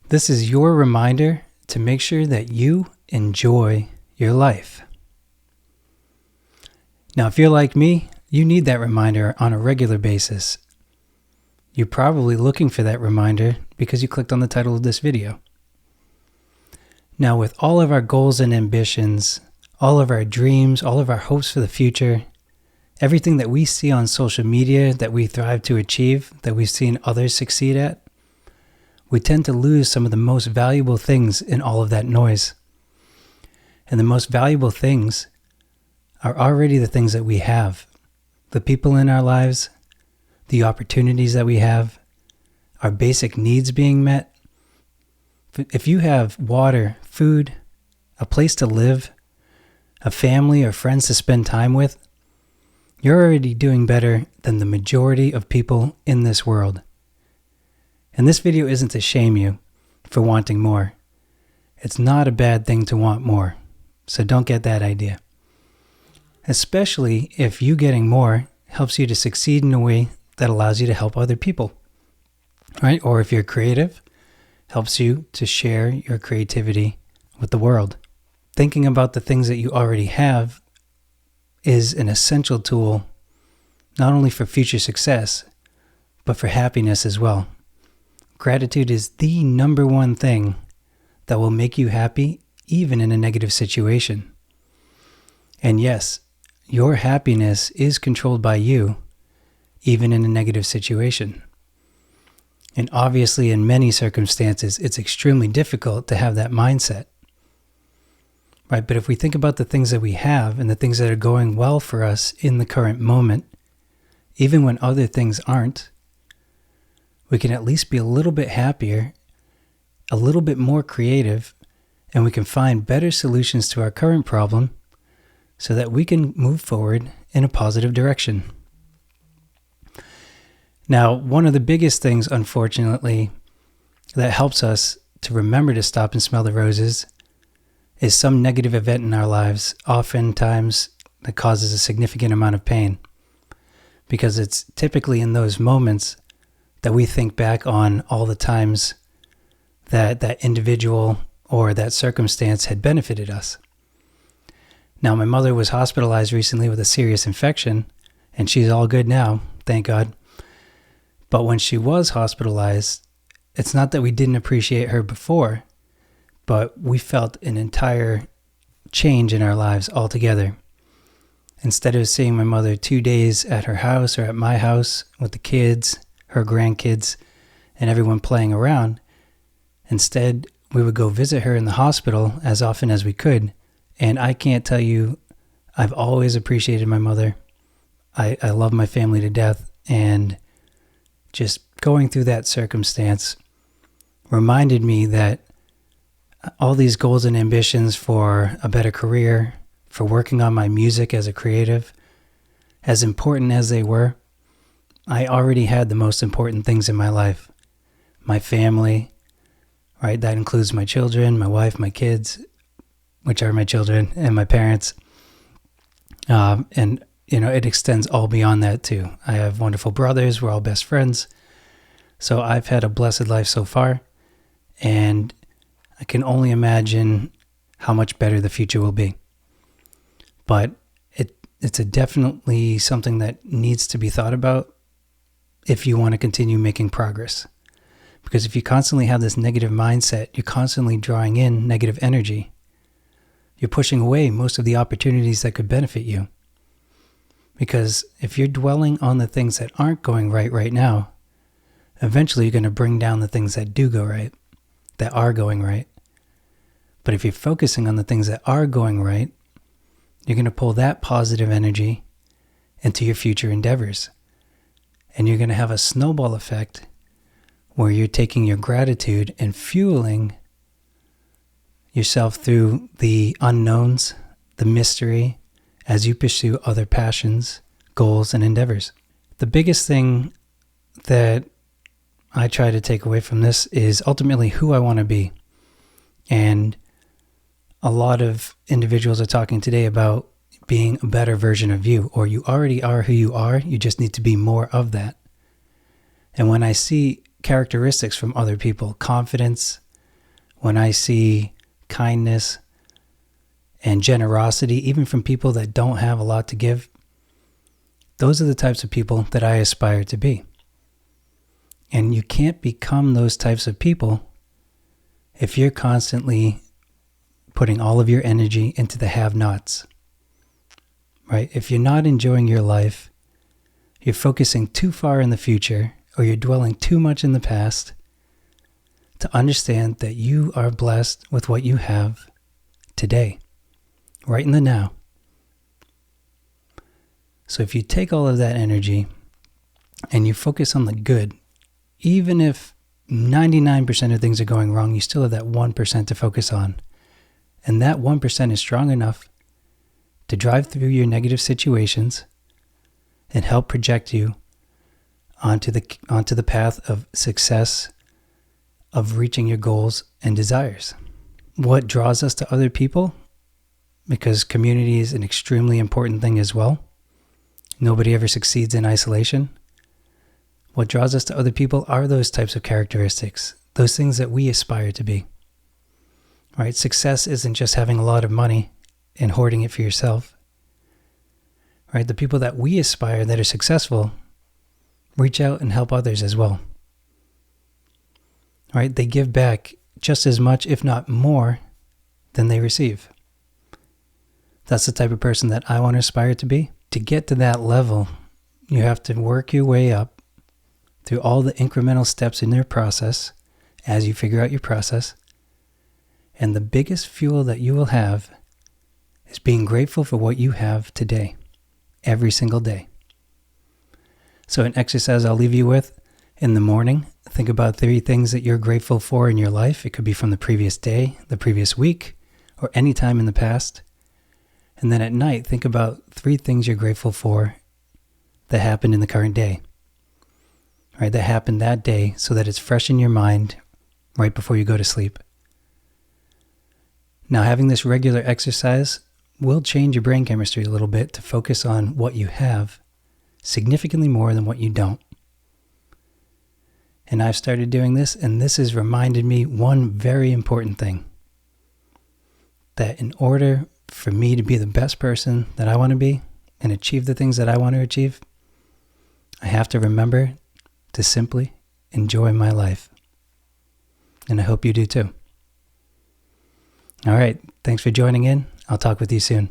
This is your reminder to make sure that you enjoy your life. Now, if you're like me, you need that reminder on a regular basis. You're probably looking for that reminder because you clicked on the title of this video. Now, with all of our goals and ambitions, all of our dreams, all of our hopes for the future, everything that we see on social media that we thrive to achieve, that we've seen others succeed at, we tend to lose some of the most valuable things in all of that noise. And the most valuable things are already the things that we have. The people in our lives, the opportunities that we have, our basic needs being met. If you have water, food, a place to live, a family or friends to spend time with, you're already doing better than the majority of people in this world. And this video isn't to shame you for wanting more. It's not a bad thing to want more, so don't get that idea. Especially if you getting more helps you to succeed in a way that allows you to help other people, right? Or if you're creative, helps you to share your creativity with the world. Thinking about the things that you already have is an essential tool, not only for future success, but for happiness as well. Gratitude is the number one thing that will make you happy, even in a negative situation. And yes, your happiness is controlled by you, even in a negative situation. And obviously, in many circumstances, it's extremely difficult to have that mindset. Right? But if we think about the things that we have and the things that are going well for us in the current moment, even when other things aren't, we can at least be a little bit happier, a little bit more creative, and we can find better solutions to our current problem so that we can move forward in a positive direction. Now, one of the biggest things, unfortunately, that helps us to remember to stop and smell the roses is some negative event in our lives, oftentimes that causes a significant amount of pain. Because it's typically in those moments that we think back on all the times that that individual or that circumstance had benefited us. Now, my mother was hospitalized recently with a serious infection, and she's all good now, thank God. But when she was hospitalized, it's not that we didn't appreciate her before, but we felt an entire change in our lives altogether. Instead of seeing my mother 2 days at her house or at my house with the kids, her grandkids, and everyone playing around, instead we would go visit her in the hospital as often as we could. And I can't tell you, I've always appreciated my mother. I love my family to death, and just going through that circumstance reminded me that all these goals and ambitions for a better career, for working on my music as a creative, as important as they were, I already had the most important things in my life. My family, right? That includes my children, my wife, my kids, which are my children, and my parents. And, it extends all beyond that too. I have wonderful brothers. We're all best friends. So I've had a blessed life so far, and I can only imagine how much better the future will be. But it's definitely something that needs to be thought about if you want to continue making progress. Because if you constantly have this negative mindset, you're constantly drawing in negative energy. You're pushing away most of the opportunities that could benefit you. Because if you're dwelling on the things that aren't going right now, eventually you're going to bring down the things that do go right, that are going right. But if you're focusing on the things that are going right, you're going to pull that positive energy into your future endeavors. And you're going to have a snowball effect where you're taking your gratitude and fueling yourself through the unknowns, the mystery, as you pursue other passions, goals, and endeavors. The biggest thing that I try to take away from this is ultimately who I want to be. And a lot of individuals are talking today about being a better version of you, or you already are who you are, you just need to be more of that. And when I see characteristics from other people, confidence, when I see kindness and generosity, even from people that don't have a lot to give, those are the types of people that I aspire to be. And you can't become those types of people if you're constantly putting all of your energy into the have-nots, right? If you're not enjoying your life, you're focusing too far in the future, or you're dwelling too much in the past, to understand that you are blessed with what you have today, right in the now. So if you take all of that energy and you focus on the good, even if 99% of things are going wrong, you still have that 1% to focus on. And that 1% is strong enough to drive through your negative situations and help project you onto the path of success, of reaching your goals and desires. What draws us to other people? Because community is an extremely important thing as well. Nobody ever succeeds in isolation. What draws us to other people are those types of characteristics, those things that we aspire to be. Right? Success isn't just having a lot of money and hoarding it for yourself. Right? The people that we aspire that are successful reach out and help others as well. Right? They give back just as much, if not more, than they receive. That's the type of person that I want to aspire to be. To get to that level, you have to work your way up through all the incremental steps in your process as you figure out your process. And the biggest fuel that you will have is being grateful for what you have today, every single day. So an exercise I'll leave you with: in the morning, think about 3 things that you're grateful for in your life. It could be from the previous day, the previous week, or any time in the past. And then at night, think about 3 things you're grateful for that happened in the current day. Right, that happened that day, so that it's fresh in your mind right before you go to sleep. Now, having this regular exercise will change your brain chemistry a little bit to focus on what you have significantly more than what you don't. And I've started doing this, and this has reminded me one very important thing: that in order for me to be the best person that I want to be and achieve the things that I want to achieve, I have to remember to simply enjoy my life. And I hope you do too. All right. Thanks for joining in. I'll talk with you soon.